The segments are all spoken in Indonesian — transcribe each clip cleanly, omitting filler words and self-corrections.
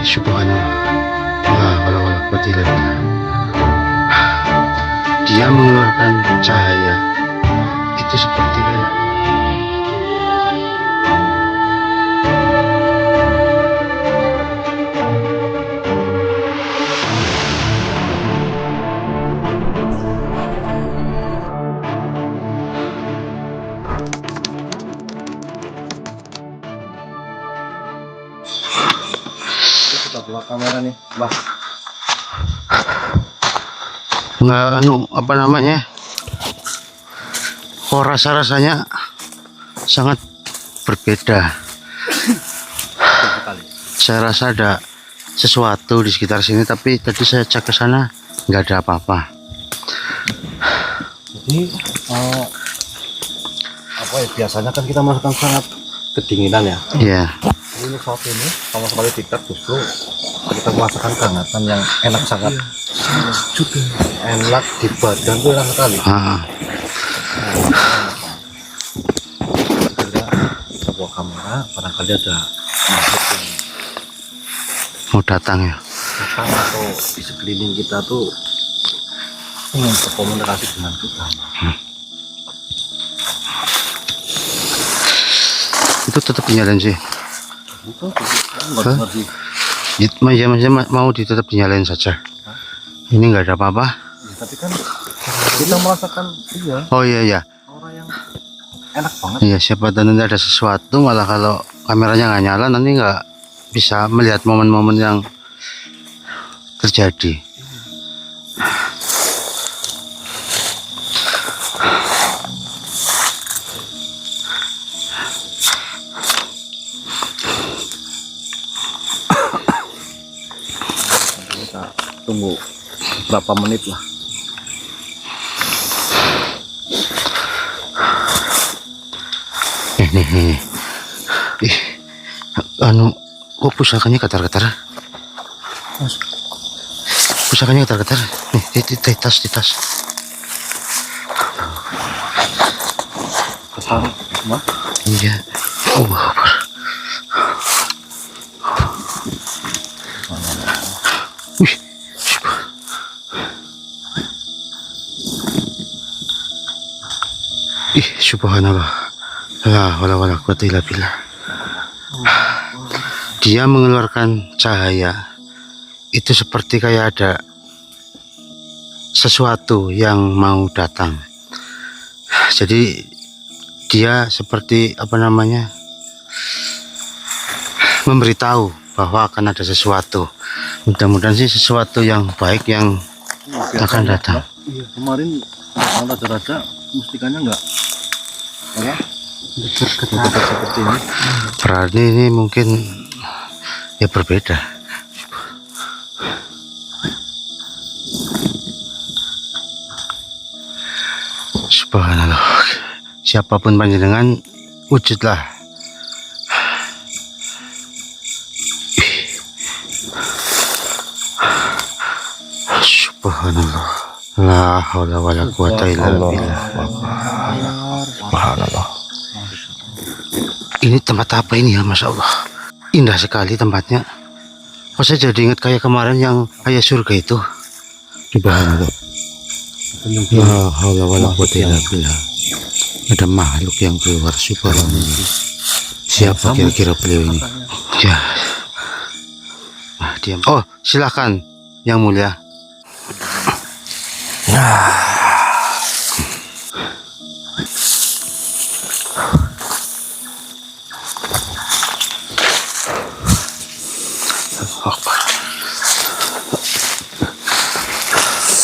Subhanallah. La haula wala quwwata illa billah. Dia mengeluarkan cahaya. Itu seperti kayak kita buka kamera nih, Bah. nggak apa namanya, kok rasanya sangat berbeda. Saya rasa ada sesuatu di sekitar sini, tapi tadi saya cek ke sana nggak ada apa-apa. Jadi apa ya, biasanya kan kita merasakan sangat kedinginan ya. Iya. Ini saat ini sama sekali tidak, justru kita merasakan kehangatan yang enak, sangat juga enak di badan tuh, enak sekali. Kita sebuah kamera, barangkali ada makhluk yang Mau datang ya. datang atau di sekeliling kita tuh ingin berkomunikasi dengan kita. Itu tetap dinyalain sih. Itu nggak dengar sih. Ya, mau ditutup dinyalain saja. Ini nggak ada apa-apa. Ya, tapi kan kita merasakan Oh iya. aura yang enak banget. Iya, siapa tahu nanti ada sesuatu, malah kalau kameranya nggak nyala nanti nggak bisa melihat momen-momen yang terjadi. Kita tunggu berapa menit lah. Nih. Ih, kok pusakanya getar-getar? Pusakanya getar-getar. Nih, di tas. Kesana, mah? Iya. Oh, Akbar. Wih, subhanallah. La haula wala quwwata illa billah. Dia mengeluarkan cahaya. Itu seperti kayak ada sesuatu yang mau datang. Jadi dia seperti apa namanya, memberitahu bahwa akan ada sesuatu. Mudah-mudahan sih sesuatu yang baik yang akan datang. Iya, kemarin raja-raja mustikanya enggak apa? Getar seperti ini. Berarti ini mungkin ya berbeda. Subhanallah. Siapapun panjenengan, wujudlah. Subhanallah. La haula wala quwata illa billah. Subhanallah. Ini tempat apa ini ya, Masya Allah. Indah sekali tempatnya. Oh, saya jadi ingat kayak kemarin yang ayat surga itu. Subhanallah. La haula wala quwata illa billah. Ada makhluk yang keluar. Subhanallah. Siapa kira-kira beliau ini? Ya. Diam. Oh, silakan yang mulia.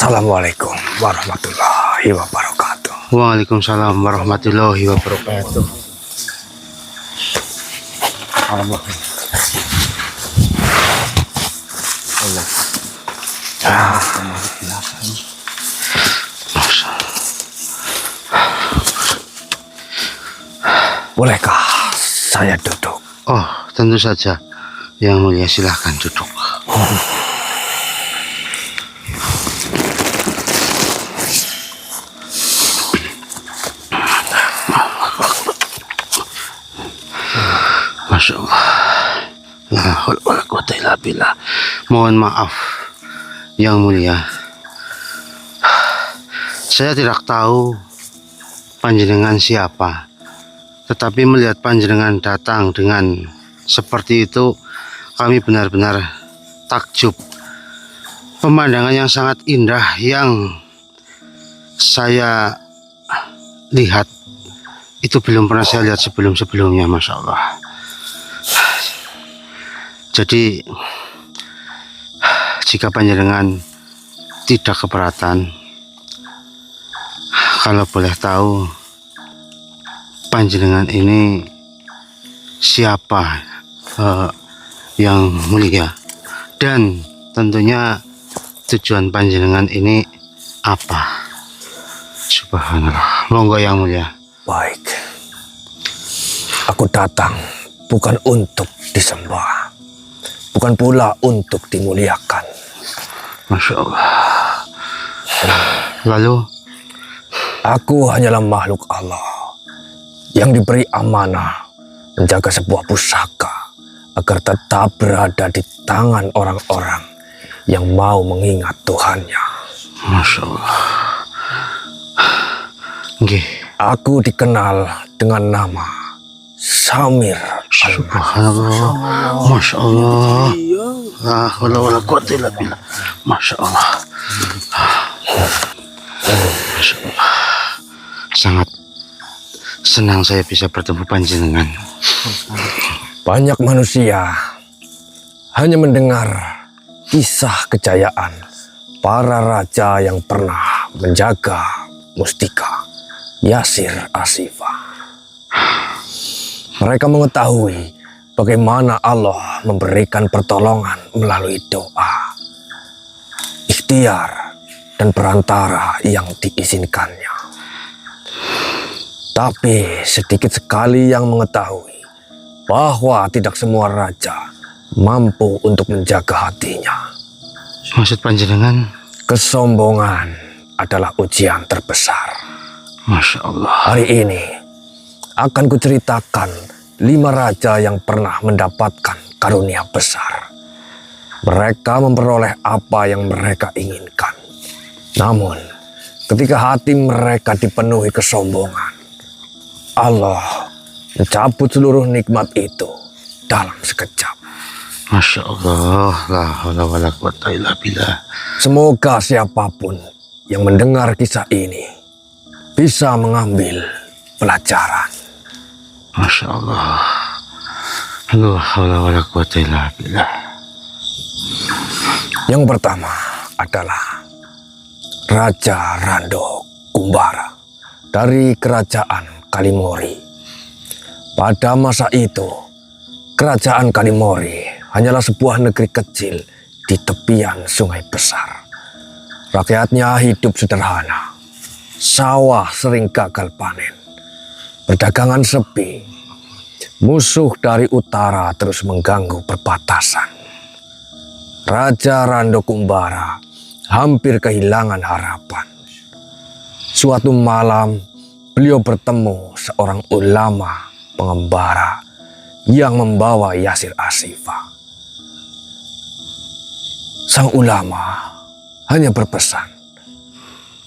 Assalamualaikum warahmatullahi wabarakatuh. Waalaikumsalam warahmatullahi wabarakatuh. Allah. Bolehkah saya duduk? Oh, tentu saja. Yang mulia, silahkan duduk. Masya Allah. La haula wala quwata illa billah. Mohon maaf yang mulia. Saya tidak tahu panjenengan siapa, tetapi melihat panjenengan datang dengan seperti itu, kami benar-benar takjub. Pemandangan yang sangat indah yang saya lihat itu belum pernah saya lihat sebelum-sebelumnya, Masya Allah. Jadi jika panjenengan tidak keberatan, kalau boleh tahu panjenengan ini siapa, yang mulia, dan tentunya tujuan panjenengan ini apa? Subhanallah. Monggo yang mulia. Baik. Aku datang bukan untuk disembah, bukan pula untuk dimuliakan. Masya Allah. Lalu? Aku hanyalah makhluk Allah yang diberi amanah menjaga sebuah pusaka agar tetap berada di tangan orang-orang yang mau mengingat Tuhannya. Masya Allah. Nggih. Aku dikenal dengan nama Samir Subhanallah. Masya Allah. La haula wala quwata illa billah. Masya Allah. Masya Allah. Sangat senang saya bisa bertemu panjenengan. Banyak manusia hanya mendengar kisah kejayaan para raja yang pernah menjaga mustika Yasir Ashifa. Mereka mengetahui bagaimana Allah memberikan pertolongan melalui doa, ikhtiar, dan perantara yang diizinkannya. Tapi sedikit sekali yang mengetahui bahwa tidak semua raja mampu untuk menjaga hatinya. Maksud panjenengan? Kesombongan adalah ujian terbesar. Masya Allah. Hari ini akan kuceritakan 5 raja yang pernah mendapatkan karunia besar. Mereka memperoleh apa yang mereka inginkan. Namun, ketika hati mereka dipenuhi kesombongan, Allah mencabut seluruh nikmat itu dalam sekejap. Masya Allah. La haula wala quwata illa billah. Semoga siapapun yang mendengar kisah ini bisa mengambil pelajaran. Masya Allah. La haula wala quwata illa billah. Yang pertama adalah Raja Rando Kumbara dari Kerajaan Kalimori. Pada masa itu, Kerajaan Kalimori hanyalah sebuah negeri kecil di tepian sungai besar. Rakyatnya hidup sederhana. Sawah sering gagal panen. Perdagangan sepi. Musuh dari utara terus mengganggu perbatasan. Raja Rando Kumbara hampir kehilangan harapan. Suatu malam, beliau bertemu seorang ulama pengembara yang membawa Yasir Ashifa. Sang ulama hanya berpesan,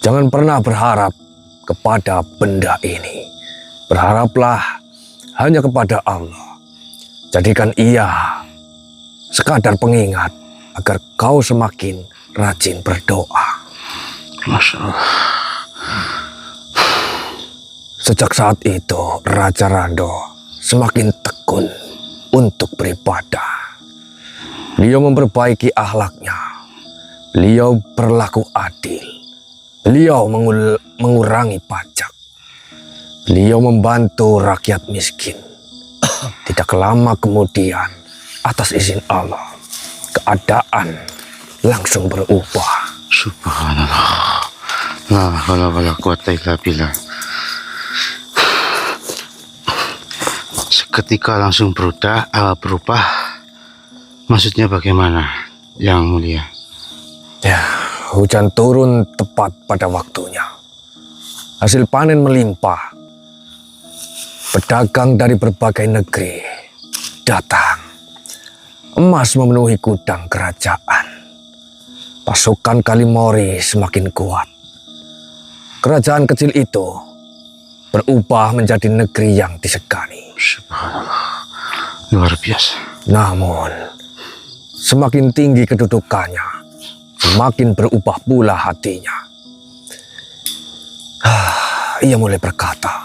jangan pernah berharap kepada benda ini. Berharaplah hanya kepada Allah. Jadikan ia sekadar pengingat agar kau semakin rajin berdoa. Masya Allah. Sejak saat itu, Raja Rando semakin tekun untuk beribadah. Beliau memperbaiki akhlaknya. Beliau berlaku adil. Beliau mengurangi pajak. Beliau membantu rakyat miskin. Tidak lama kemudian, atas izin Allah, keadaan langsung berubah. Subhanallah. La haula wala quwata illa billah. Seketika langsung berubah. Maksudnya bagaimana, Yang Mulia? Ya, hujan turun tepat pada waktunya. Hasil panen melimpah. Pedagang dari berbagai negeri datang. Emas memenuhi gudang kerajaan. Pasukan Kalimori semakin kuat. Kerajaan kecil itu berubah menjadi negeri yang disegani. Subhanallah. Luar biasa. Namun, semakin tinggi kedudukannya, semakin berubah pula hatinya. Ia mulai berkata.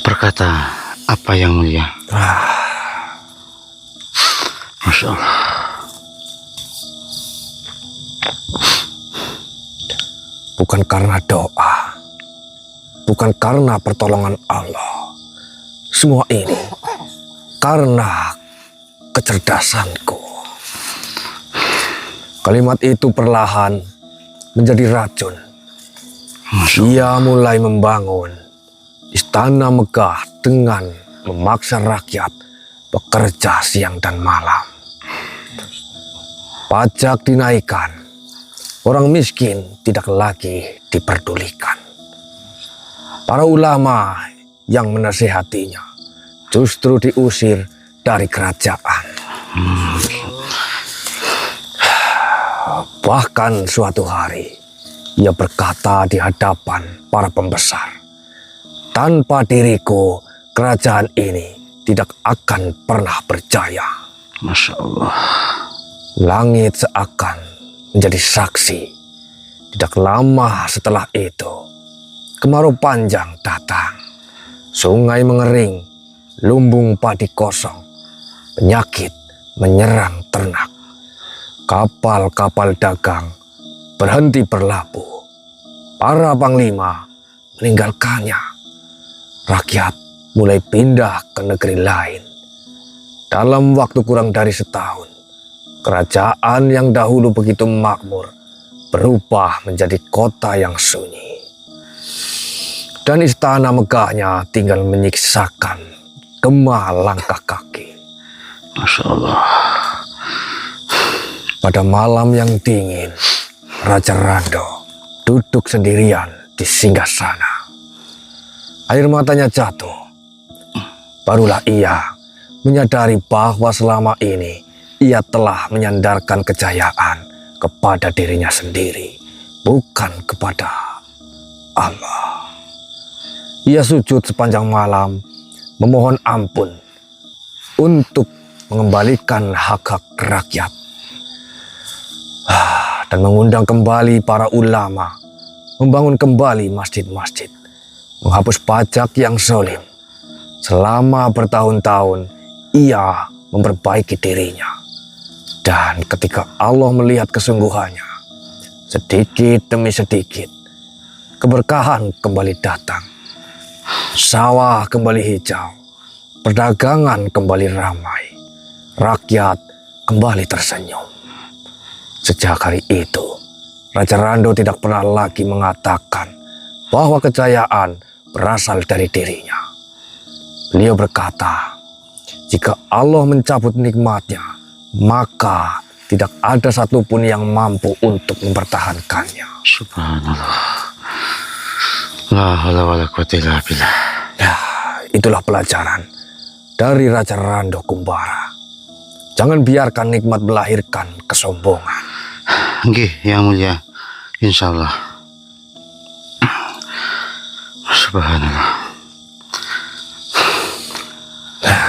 Berkata apa yang mulia? Masya Allah. Bukan karena doa, bukan karena pertolongan Allah. Semua ini karena kecerdasanku. Kalimat itu perlahan menjadi racun. Ia mulai membangun istana megah dengan memaksa rakyat bekerja siang dan malam. Pajak dinaikkan. Orang miskin tidak lagi diperdulikan. Para ulama yang menasihatinya justru diusir dari kerajaan. Bahkan suatu hari ia berkata di hadapan para pembesar, "Tanpa diriku, kerajaan ini tidak akan pernah berjaya." Masya Allah. Langit seakan menjadi saksi. Tidak lama setelah itu, kemarau panjang datang. Sungai mengering, lumbung padi kosong. Penyakit menyerang ternak. Kapal-kapal dagang berhenti berlabuh. Para panglima meninggalkannya. Rakyat mulai pindah ke negeri lain. Dalam waktu kurang dari setahun, kerajaan yang dahulu begitu makmur berubah menjadi kota yang sunyi. Dan istana megahnya tinggal menyiksakan gema langkah kaki. Masya Allah. Pada malam yang dingin, Raja Rando duduk sendirian di singgasana. Air matanya jatuh. Barulah ia menyadari bahwa selama ini ia telah menyandarkan kejayaan kepada dirinya sendiri, bukan kepada Allah. Ia sujud sepanjang malam, memohon ampun untuk mengembalikan hak-hak rakyat. Dan mengundang kembali para ulama, membangun kembali masjid-masjid, menghapus pajak yang zalim. Selama bertahun-tahun, ia memperbaiki dirinya. Dan ketika Allah melihat kesungguhannya, sedikit demi sedikit, keberkahan kembali datang. Sawah kembali hijau, perdagangan kembali ramai, rakyat kembali tersenyum. Sejak hari itu, Raja Rando tidak pernah lagi mengatakan bahwa kejayaan berasal dari dirinya. Beliau berkata, jika Allah mencabut nikmatnya, maka tidak ada satupun yang mampu untuk mempertahankannya. Subhanallah. La haula wala quwwata illa billah. Ya, itulah pelajaran dari Raja Rando Kumbara. Jangan biarkan nikmat melahirkan kesombongan. Nggih, yang mulia. Insyaallah. Subhanallah.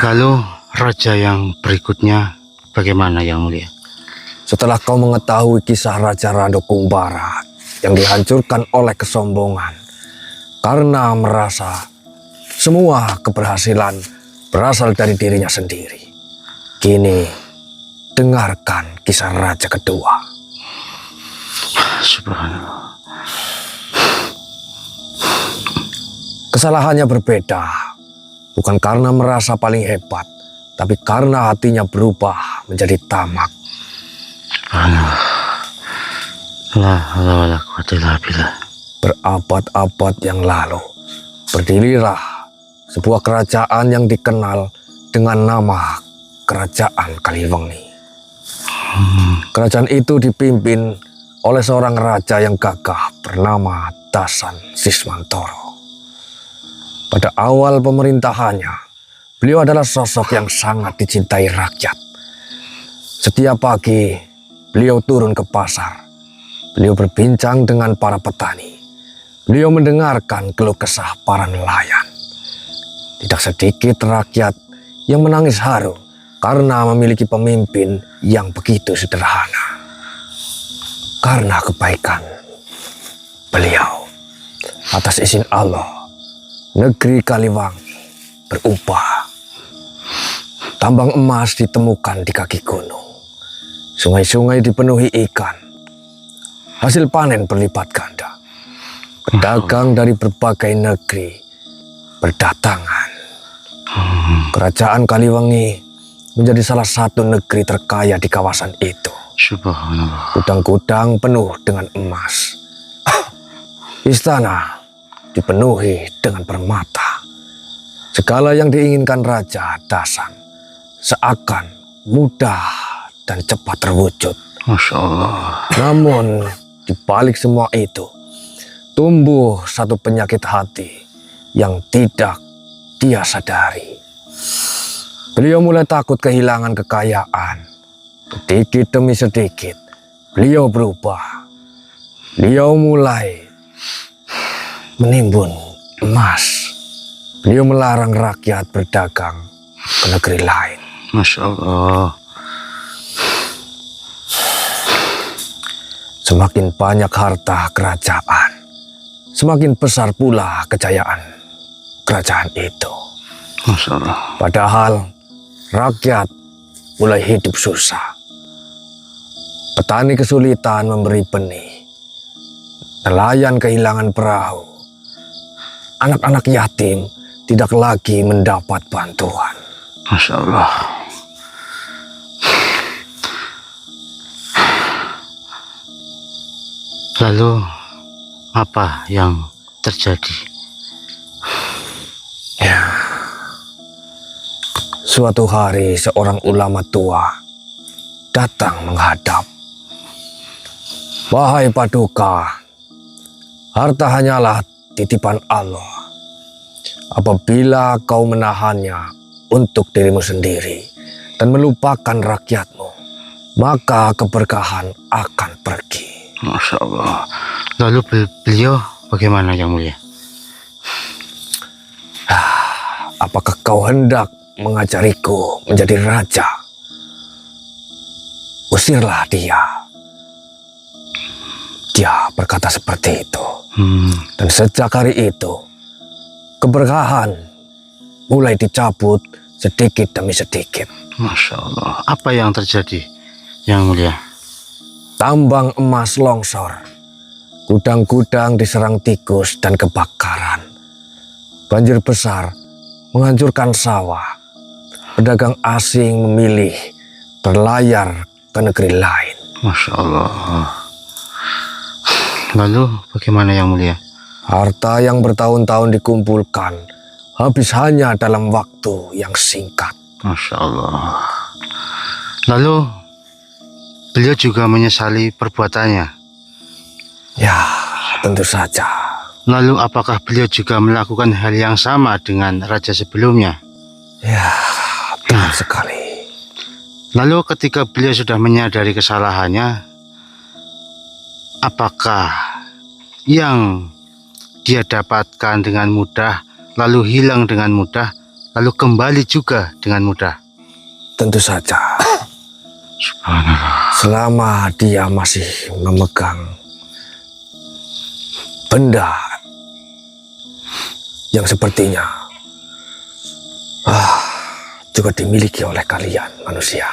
Lalu raja yang berikutnya bagaimana yang mulia? Setelah kau mengetahui kisah Raja Rando Kumbara yang dihancurkan oleh kesombongan karena merasa semua keberhasilan berasal dari dirinya sendiri. Kini dengarkan kisah raja kedua. Subhanallah. Kesalahannya berbeda, bukan karena merasa paling hebat, tapi karena hatinya berubah menjadi tamak. Subhanallah. La haula wala quwwata illa billah. Berabad-abad yang lalu, berdirilah sebuah kerajaan yang dikenal dengan nama Kerajaan Kaliwengi. Kerajaan itu dipimpin oleh seorang raja yang gagah bernama Dasan Siswantoro. Pada awal pemerintahannya, beliau adalah sosok yang sangat dicintai rakyat. Setiap pagi, beliau turun ke pasar. Beliau berbincang dengan para petani. Beliau mendengarkan keluh kesah para nelayan. Tidak sedikit rakyat yang menangis haru karena memiliki pemimpin yang begitu sederhana. Karena kebaikan beliau, atas izin Allah, negeri Kaliwangi berubah. Tambang emas ditemukan di kaki gunung. Sungai-sungai dipenuhi ikan. Hasil panen berlipat ganda. Pedagang dari berbagai negeri berdatangan. Kerajaan Kaliwangi menjadi salah satu negeri terkaya di kawasan itu. Subhanallah. Gudang-gudang penuh dengan emas. Istana dipenuhi dengan permata. Segala yang diinginkan Raja Dasan seakan mudah dan cepat terwujud. Masya Allah. Namun di balik semua itu tumbuh satu penyakit hati yang tidak dia sadari. Beliau mulai takut kehilangan kekayaan. Sedikit demi sedikit beliau berubah. Beliau mulai menimbun emas. Beliau melarang rakyat berdagang ke negeri lain. Masya Allah. Semakin banyak harta kerajaan, semakin besar pula kejayaan kerajaan itu. Masya Allah. Padahal rakyat mulai hidup susah. Petani kesulitan memberi benih. Nelayan kehilangan perahu. Anak-anak yatim tidak lagi mendapat bantuan. Masya Allah. Lalu apa yang terjadi? Ya. Suatu hari seorang ulama tua datang menghadap. Wahai Paduka, harta hanyalah titipan Allah. Apabila kau menahannya untuk dirimu sendiri dan melupakan rakyatmu, maka keberkahan akan pergi. Masya Allah. Lalu beliau bagaimana Yang Mulia? Apakah kau hendak mengajariku menjadi raja? Usirlah dia. Dia berkata seperti itu. Dan sejak hari itu, keberkahan mulai dicabut sedikit demi sedikit. Masya Allah. Apa yang terjadi Yang Mulia? Tambang emas longsor. Gudang-gudang diserang tikus dan kebakaran. Banjir besar menghancurkan sawah. Pedagang asing memilih berlayar ke negeri lain. Masya Allah. Lalu bagaimana Yang Mulia? Harta yang bertahun-tahun dikumpulkan habis hanya dalam waktu yang singkat. Masya Allah. Lalu beliau juga menyesali perbuatannya. Ya, tentu saja. Lalu apakah beliau juga melakukan hal yang sama dengan raja sebelumnya? Ya, benar sekali. Lalu ketika beliau sudah menyadari kesalahannya, apakah yang dia dapatkan dengan mudah, lalu hilang dengan mudah, lalu kembali juga dengan mudah? Tentu saja. Subhanallah. Selama dia masih memegang benda yang sepertinya juga dimiliki oleh kalian manusia.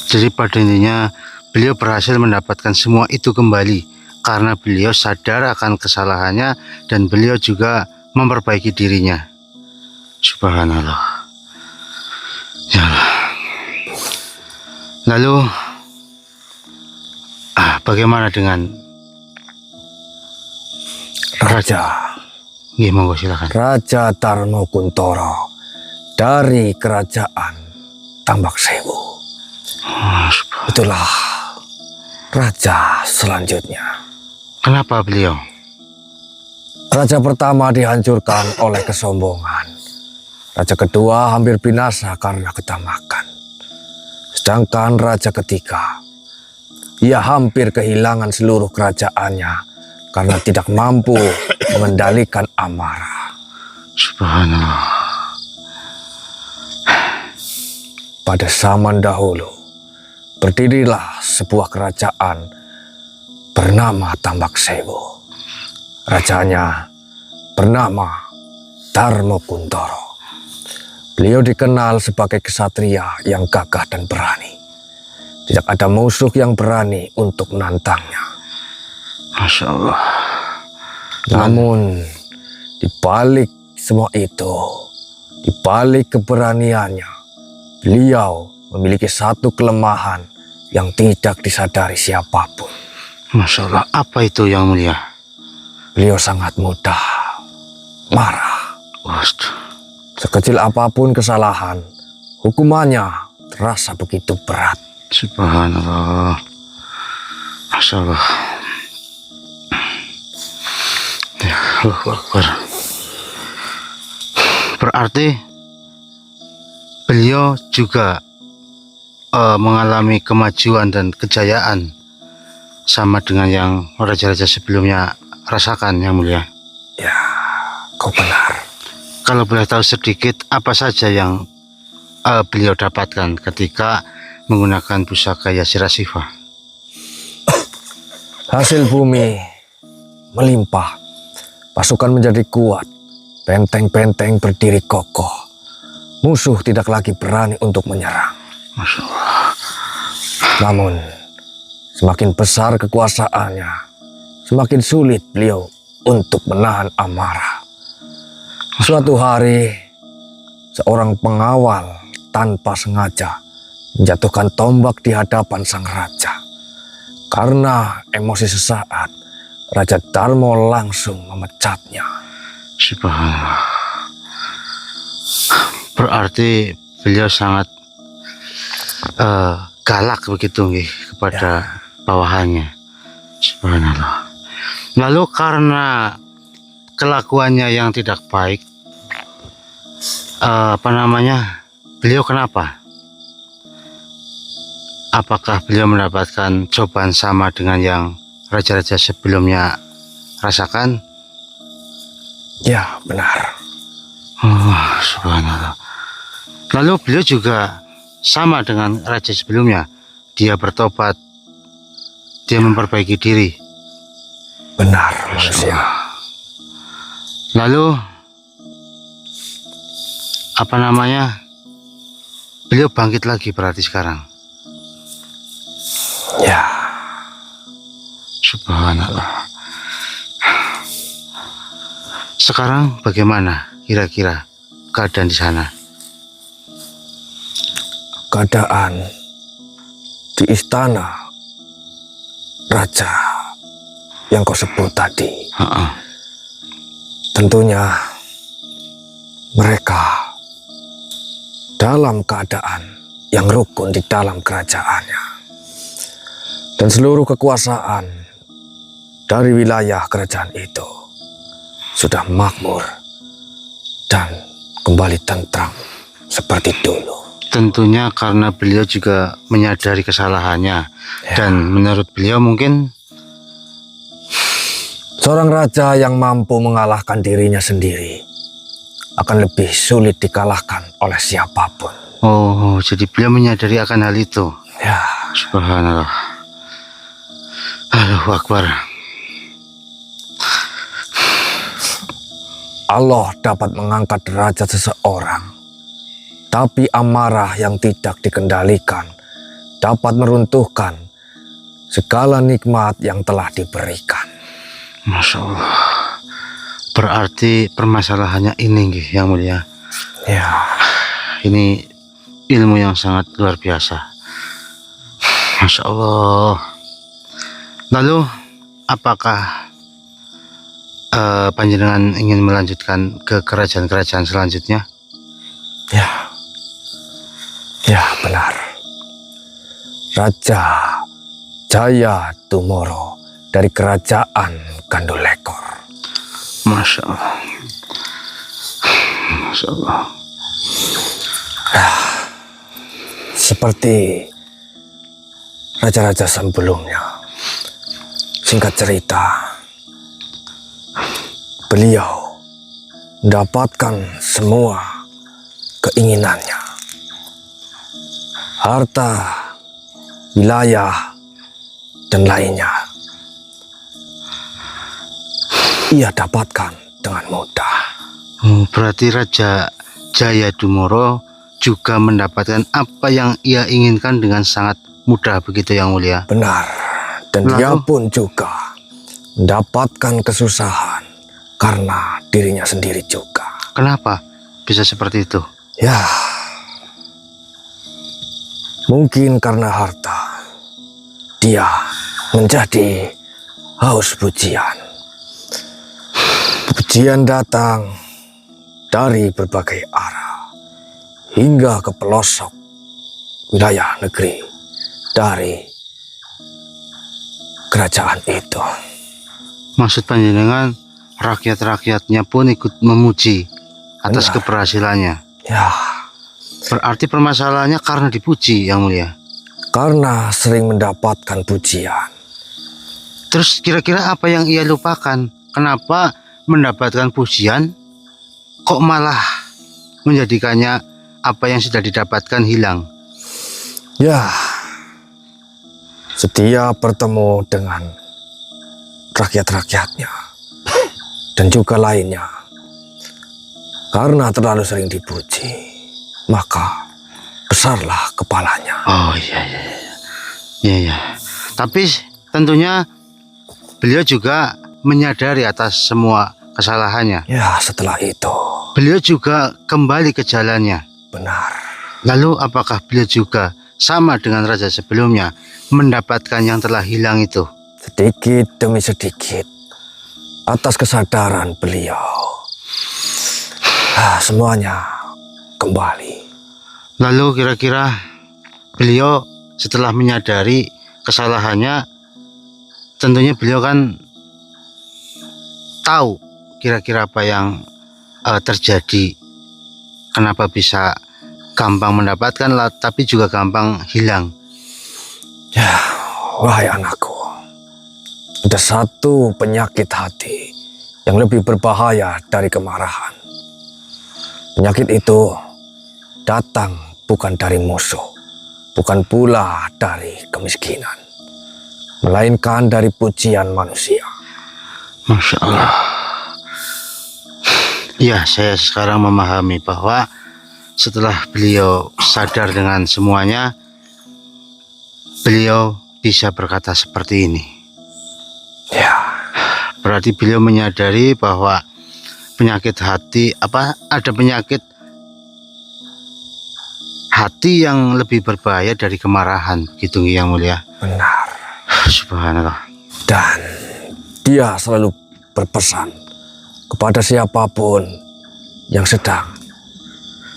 Jadi pada intinya beliau berhasil mendapatkan semua itu kembali karena beliau sadar akan kesalahannya dan beliau juga memperbaiki dirinya. Subhanallah. Ya Allah. Lalu bagaimana dengan Raja? Nggih, monggo silakan. Raja Darmo Kuntoro dari kerajaan Tambak Sewu. Itulah raja selanjutnya. Kenapa beliau? Raja pertama dihancurkan oleh kesombongan. Raja kedua hampir binasa karena ketamakan. Sedangkan raja ketiga, ia hampir kehilangan seluruh kerajaannya karena tidak mampu mengendalikan amarah. Subhanallah. Pada zaman dahulu, berdirilah sebuah kerajaan bernama Tambak Sewu. Rajanya bernama Darmo Kuntoro. Beliau dikenal sebagai kesatria yang gagah dan berani. Tidak ada musuh yang berani untuk menantangnya. Masya Allah. Namun, di balik semua itu, di balik keberaniannya, beliau memiliki satu kelemahan yang tidak disadari siapapun. Masya Allah. Apa itu yang mulia? Beliau sangat mudah marah. Waduh. Sekecil apapun kesalahan, hukumannya terasa begitu berat. Subhanallah. Masya Allah. Ya Allah Akbar. Berarti beliau juga mengalami kemajuan dan kejayaan sama dengan yang raja-raja sebelumnya rasakan, yang mulia. Ya, kau benar. Kalau boleh tahu sedikit, apa saja yang beliau dapatkan ketika menggunakan pusaka Yasir Ashifa? Hasil bumi melimpah, pasukan menjadi kuat, benteng-benteng berdiri kokoh. Musuh tidak lagi berani untuk menyerang. Masya Allah. Namun, semakin besar kekuasaannya, semakin sulit beliau untuk menahan amarah. Suatu hari, seorang pengawal tanpa sengaja menjatuhkan tombak di hadapan sang raja. Karena emosi sesaat, Raja Darmo langsung memecatnya. Subhanallah. Berarti beliau sangat galak begitu nggih kepada bawahannya. Subhanallah. Lalu karena kelakuannya yang tidak baik, beliau kenapa? Apakah beliau mendapatkan cobaan sama dengan yang raja-raja sebelumnya rasakan? Ya, benar. Oh, subhanallah. Lalu beliau juga sama dengan raja sebelumnya. Dia bertobat, dia memperbaiki diri. Benar, manusia. Lalu beliau bangkit lagi berarti sekarang. Ya, Subhanallah. Sekarang bagaimana kira-kira keadaan di sana? keadaan di istana raja yang kau sebut tadi. Tentunya mereka dalam keadaan yang rukun di dalam kerajaannya. Dan seluruh kekuasaan dari wilayah kerajaan itu sudah makmur dan kembali tentram seperti dulu. Tentunya karena beliau juga menyadari kesalahannya. Dan menurut beliau mungkin seorang raja yang mampu mengalahkan dirinya sendiri akan lebih sulit dikalahkan oleh siapapun. Oh, jadi beliau menyadari akan hal itu. Ya, Subhanallah. Allahu Akbar. Allah dapat mengangkat derajat seseorang, tapi amarah yang tidak dikendalikan dapat meruntuhkan segala nikmat yang telah diberikan. Masya Allah. Berarti permasalahannya ini Yang Mulia. Ya, Ini ilmu yang sangat luar biasa. Masya Allah. Lalu apakah panjenengan ingin melanjutkan ke kerajaan-kerajaan selanjutnya? ya benar. Raja Jaya Tumoro dari kerajaan Gandulekor. Masya Allah. Masya Allah. Seperti raja-raja sebelumnya. Singkat cerita, beliau mendapatkan semua keinginannya. Harta, wilayah, dan lainnya. Ia dapatkan dengan mudah. Oh, berarti Raja Jayadumoro juga mendapatkan apa yang ia inginkan dengan sangat mudah begitu Yang Mulia. Benar. Dan Lalu? dia pun juga mendapatkan kesusahan karena dirinya sendiri juga. Kenapa bisa seperti itu? Ya, mungkin karena harta. Dia menjadi haus pujian. Pujian datang dari berbagai arah hingga ke pelosok wilayah negeri dari kerajaan itu. Maksud panjenengan rakyat-rakyatnya pun ikut memuji atas Benar. keberhasilannya. Ya, Berarti permasalahannya karena dipuji Yang Mulia. karena sering mendapatkan pujian. Terus kira-kira apa yang ia lupakan? Kenapa mendapatkan pujian kok malah menjadikannya apa yang sudah didapatkan hilang? Ya, setiap bertemu dengan rakyat-rakyatnya dan juga lainnya, karena terlalu sering dipuji, maka besarlah kepalanya. Oh iya. Iya. Tapi tentunya beliau juga menyadari atas semua kesalahannya. Ya, setelah itu, Beliau juga kembali ke jalannya. benar. Lalu apakah beliau juga sama dengan raja sebelumnya mendapatkan yang telah hilang itu? Sedikit demi sedikit, atas kesadaran beliau, semuanya kembali. Lalu kira-kira beliau setelah menyadari kesalahannya, tentunya beliau kan tahu kira-kira apa yang terjadi. Kenapa bisa gampang mendapatkan tapi juga gampang hilang. Ya, wahai anakku, ada satu penyakit hati yang lebih berbahaya dari kemarahan. Penyakit itu datang bukan dari musuh, bukan pula dari kemiskinan, melainkan dari pujian manusia. Masya Allah. Ya, saya sekarang memahami bahwa setelah beliau sadar dengan semuanya, beliau bisa berkata seperti ini. Ya, Berarti beliau menyadari bahwa penyakit hati, ada penyakit hati yang lebih berbahaya dari kemarahan, gitu Yang Mulia. benar. Subhanallah. Dan dia selalu berpesan kepada siapapun yang sedang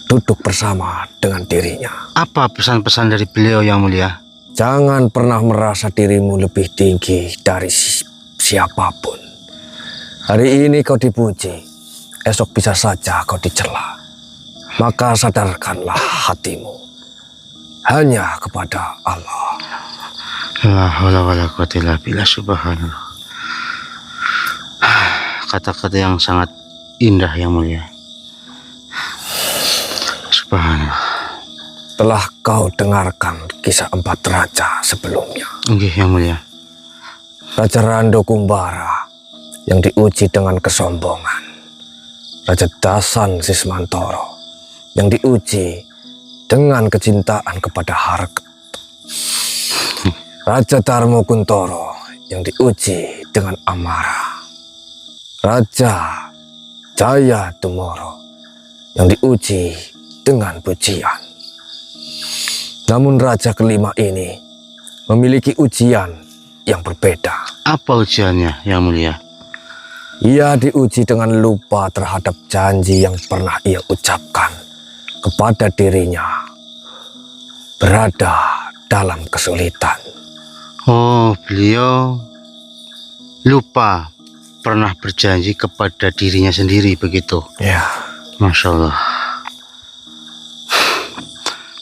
duduk bersama dengan dirinya. Apa pesan-pesan dari beliau Yang Mulia? Jangan pernah merasa dirimu lebih tinggi dari siapapun. Hari ini kau dipuji, esok bisa saja kau dicela. Maka sadarkanlah hatimu hanya kepada Allah. La haula wala quwwata illa billah. Subhanallah. Kata-kata yang sangat indah Yang Mulia. Subhanallah. Telah kau dengarkan kisah 4 raja sebelumnya. Nggih Yang Mulia. Raja Rando Kumbara yang diuji dengan kesombongan. Raja Dasan Sismantoro yang diuji dengan kecintaan kepada harta. Raja Darmo Kuntoro yang diuji dengan amarah. Raja Jayadumoro yang diuji dengan pujian. Namun raja kelima ini memiliki ujian yang berbeda. Apa ujiannya Yang Mulia? Ia diuji dengan lupa terhadap janji yang pernah ia ucapkan kepada dirinya berada dalam kesulitan. Oh, beliau lupa pernah berjanji kepada dirinya sendiri begitu. Ya, Masya Allah.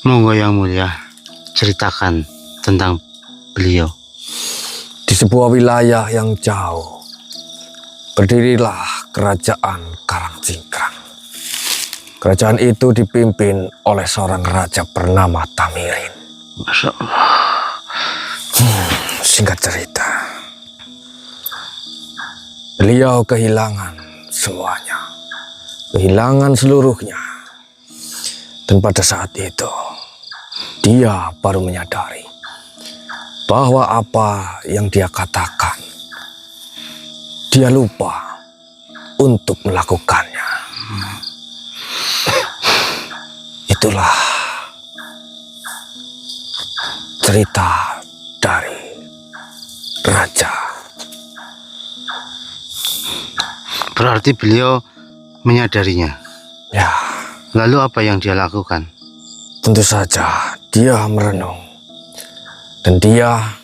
Monggo Yang Mulia ceritakan tentang beliau? Di sebuah wilayah yang jauh, berdirilah kerajaan Karangcingkrang. Kerajaan itu dipimpin oleh seorang raja bernama Tamirin. Masya Allah. Singkat cerita, beliau kehilangan semuanya, kehilangan seluruhnya. Dan pada saat itu, dia baru menyadari bahwa apa yang dia katakan, dia lupa untuk melakukannya. Itulah cerita dari raja. Berarti beliau menyadarinya. Ya, Lalu apa yang dia lakukan? tentu saja dia merenung dan dia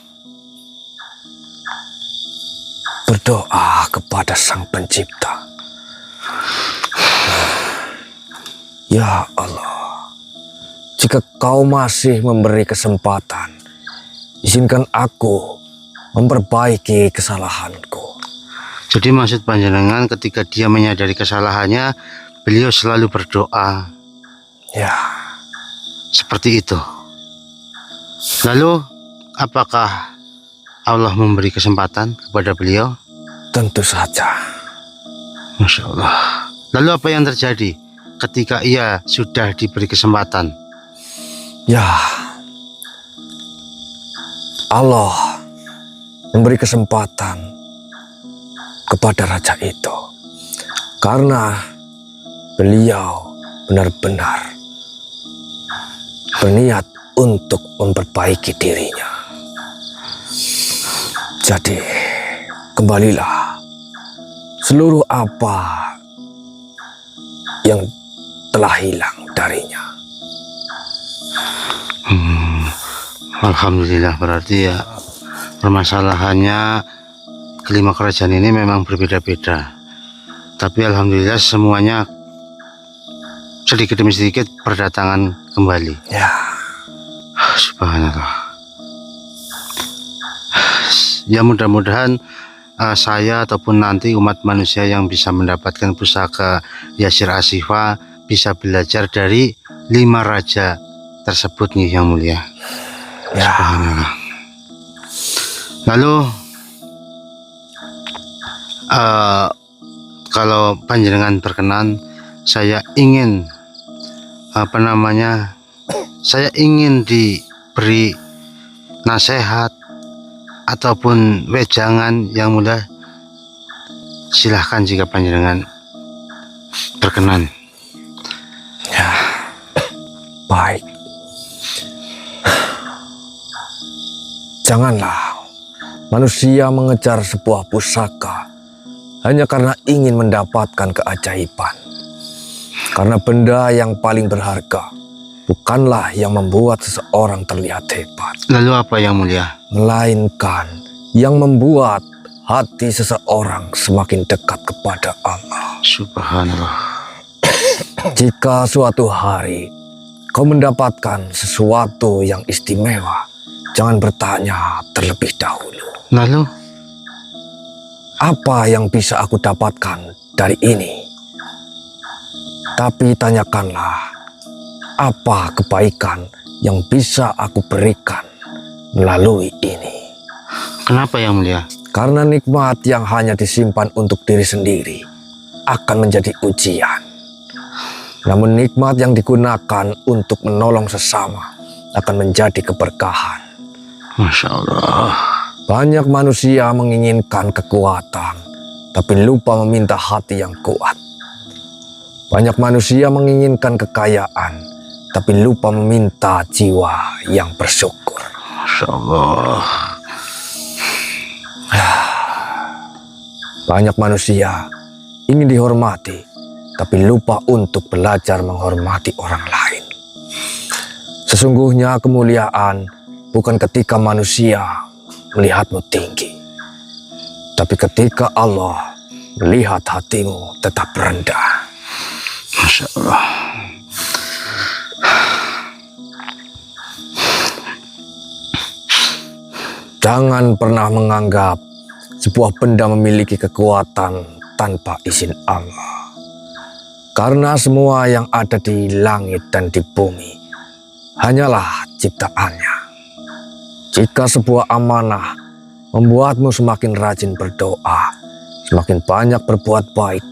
berdoa kepada Sang Pencipta. Ya Allah, jika kau masih memberi kesempatan, izinkan aku memperbaiki kesalahanku. Jadi maksud panjenengan ketika dia menyadari kesalahannya, beliau selalu berdoa Ya, seperti itu. Lalu apakah Allah memberi kesempatan kepada beliau? tentu saja. Masya Allah. Lalu apa yang terjadi ketika ia sudah diberi kesempatan? Ya, Allah memberi kesempatan kepada raja itu karena beliau benar-benar berniat untuk memperbaiki dirinya. Jadi, kembalilah seluruh apa yang telah hilang darinya. Alhamdulillah, berarti ya permasalahannya kelima kerajaan ini memang berbeda-beda. Tapi alhamdulillah semuanya sedikit demi sedikit berdatangan kembali. Ya, Subhanallah. Ya mudah-mudahan saya ataupun nanti umat manusia yang bisa mendapatkan pusaka Yasir Ashifa bisa belajar dari 5 raja tersebut nih yang mulia. ya, Subhanallah. Lalu kalau panjenengan berkenan, saya ingin saya ingin diberi nasihat ataupun wejangan yang mulia. Silahkan jika panjenengan berkenan. baik. Janganlah manusia mengejar sebuah pusaka hanya karena ingin mendapatkan keajaiban. Karena benda yang paling berharga bukanlah yang membuat seseorang terlihat hebat, Lalu apa yang mulia? melainkan yang membuat hati seseorang semakin dekat kepada Allah. Subhanallah. Jika suatu hari kau mendapatkan sesuatu yang istimewa, jangan bertanya terlebih dahulu, Lalu apa yang bisa aku dapatkan dari ini? Tapi tanyakanlah, apa kebaikan yang bisa aku berikan melalui ini? kenapa yang mulia? Karena nikmat yang hanya disimpan untuk diri sendiri akan menjadi ujian. Namun nikmat yang digunakan untuk menolong sesama akan menjadi keberkahan. Masya Allah. Banyak manusia menginginkan kekuatan, tapi lupa meminta hati yang kuat. Banyak manusia menginginkan kekayaan, tapi lupa meminta jiwa yang bersyukur. Masya Allah. Banyak manusia ingin dihormati, tapi lupa untuk belajar menghormati orang lain. Sesungguhnya kemuliaan bukan ketika manusia melihatmu tinggi, tapi ketika Allah melihat hatimu tetap rendah. Masya Allah. Jangan pernah menganggap sebuah benda memiliki kekuatan tanpa izin Allah. Karena semua yang ada di langit dan di bumi hanyalah ciptaannya. Jika sebuah amanah membuatmu semakin rajin berdoa, semakin banyak berbuat baik,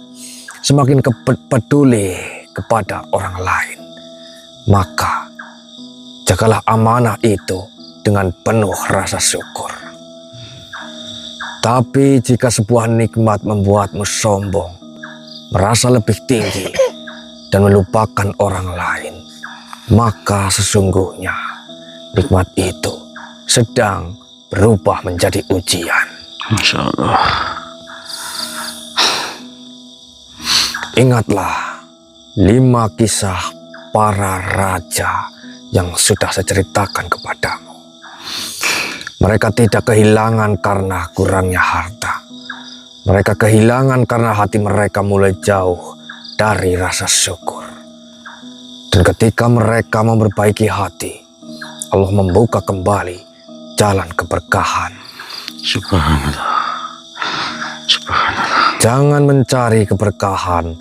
semakin peduli kepada orang lain, maka jagalah amanah itu dengan penuh rasa syukur. Tapi jika sebuah nikmat membuatmu sombong, merasa lebih tinggi, dan melupakan orang lain, maka sesungguhnya nikmat itu sedang berubah menjadi ujian. Masya Allah. Ingatlah 5 kisah para raja yang sudah saya ceritakan kepadamu. Mereka tidak kehilangan karena kurangnya harta. Mereka kehilangan karena hati mereka mulai jauh dari rasa syukur. Dan ketika mereka memperbaiki hati, Allah membuka kembali jalan keberkahan. Subhanallah. Subhanallah. Jangan mencari keberkahan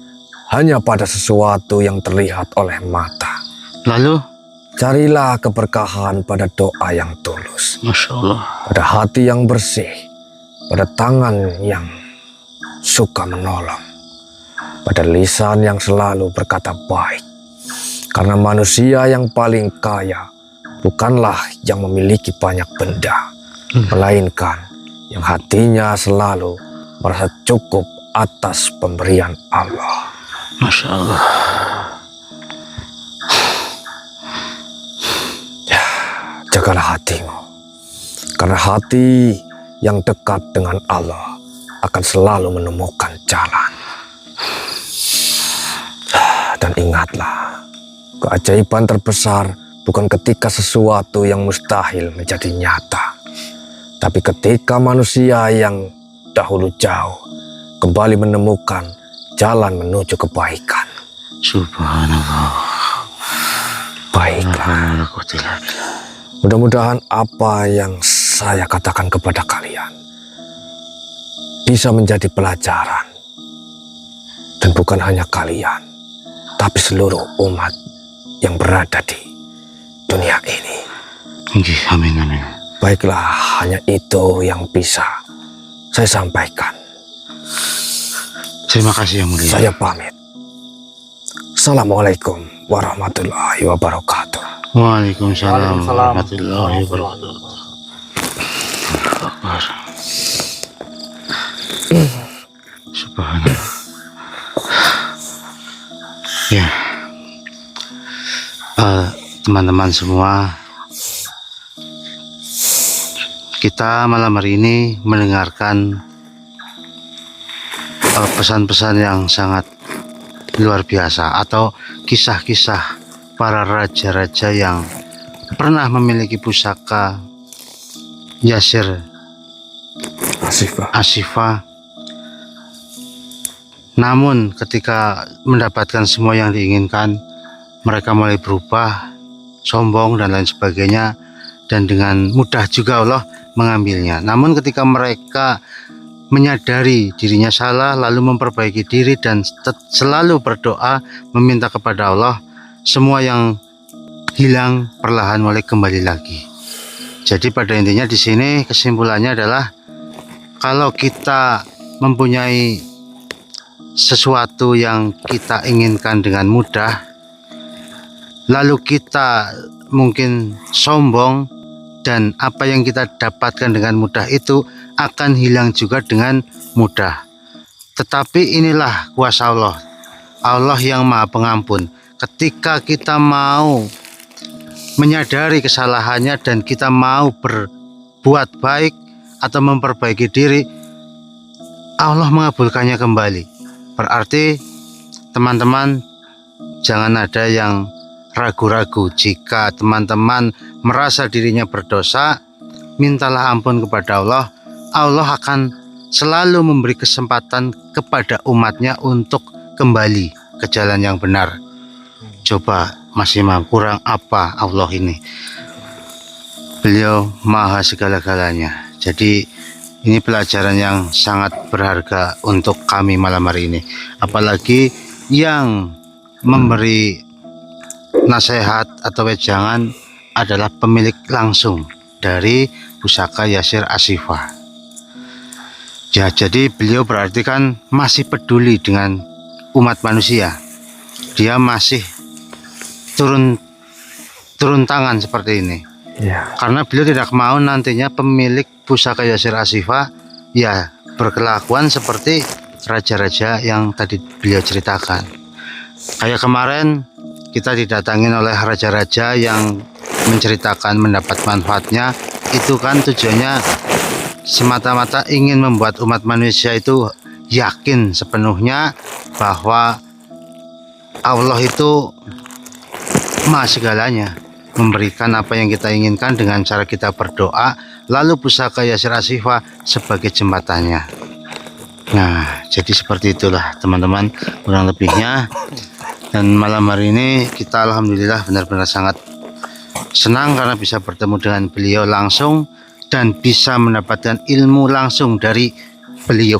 hanya pada sesuatu yang terlihat oleh mata. Lalu? Carilah keberkahan pada doa yang tulus, Masya Allah. pada hati yang bersih, pada tangan yang suka menolong, pada lisan yang selalu berkata baik. Karena manusia yang paling kaya bukanlah yang memiliki banyak benda, melainkan yang hatinya selalu merasa cukup atas pemberian Allah. Masya Allah. Jagalah hatimu, karena hati yang dekat dengan Allah akan selalu menemukan jalan. Dan ingatlah, keajaiban terbesar bukan ketika sesuatu yang mustahil menjadi nyata, tapi ketika manusia yang dahulu jauh kembali menemukan jalan menuju kebaikan. Subhanallah. Baiklah. Mudah-mudahan apa yang saya katakan kepada kalian bisa menjadi pelajaran. Dan bukan hanya kalian, tapi seluruh umat yang berada di dunia ini. Amin, amin. Baiklah, hanya itu yang bisa saya sampaikan. Terima kasih yang mulia. Saya pamit. Assalamualaikum warahmatullahi wabarakatuh. Waalaikumsalam warahmatullahi wabarakatuh. Akbar. Subhanallah. Ya, teman-teman semua, kita malam hari ini mendengarkan pesan-pesan yang sangat luar biasa, atau kisah-kisah para raja-raja yang pernah memiliki pusaka Yasir Asifah. Namun ketika mendapatkan semua yang diinginkan, mereka mulai berubah, sombong dan lain sebagainya, dan dengan mudah juga Allah mengambilnya. Namun ketika mereka menyadari dirinya salah, lalu memperbaiki diri dan selalu berdoa meminta kepada Allah, semua yang hilang perlahan mulai kembali lagi. Jadi pada intinya di sini kesimpulannya adalah, kalau kita mempunyai sesuatu yang kita inginkan dengan mudah, lalu kita mungkin sombong, dan apa yang kita dapatkan dengan mudah itu akan hilang juga dengan mudah. Tetapi inilah kuasa Allah, Allah yang Maha Pengampun. Ketika kita mau menyadari kesalahannya dan kita mau berbuat baik atau memperbaiki diri, Allah mengabulkannya kembali. Berarti teman-teman jangan ada yang ragu-ragu. Jika teman-teman merasa dirinya berdosa, mintalah ampun kepada Allah. Allah akan selalu memberi kesempatan kepada umatnya untuk kembali ke jalan yang benar. Coba Mas Imam, kurang apa Allah ini? Beliau maha segala-galanya. Jadi ini pelajaran yang sangat berharga untuk kami malam hari ini. Apalagi yang memberi nasihat atau wejangan adalah pemilik langsung dari Pusaka Yasir Ashifa. Ya, jadi beliau berarti kan masih peduli dengan umat manusia. Dia masih turun tangan seperti ini. Ya. Karena beliau tidak mau nantinya pemilik Pusaka Yasir Ashifa ya berkelakuan seperti raja-raja yang tadi beliau ceritakan. Kayak kemarin kita didatangin oleh raja-raja yang menceritakan mendapat manfaatnya, itu kan tujuannya semata-mata ingin membuat umat manusia itu yakin sepenuhnya bahwa Allah itu maha segalanya, memberikan apa yang kita inginkan dengan cara kita berdoa, lalu Pusaka Yasir Ashifa sebagai jembatannya. Nah, jadi seperti itulah teman-teman kurang lebihnya. Dan malam hari ini kita alhamdulillah benar-benar sangat senang karena bisa bertemu dengan beliau langsung dan bisa mendapatkan ilmu langsung dari beliau.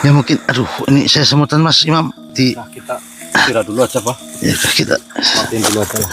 Ya mungkin, aduh ini saya semutan Mas Imam di. Nah, kita istirahat dulu aja, Pak. Ya udah kita. Matiin dulu aja lah.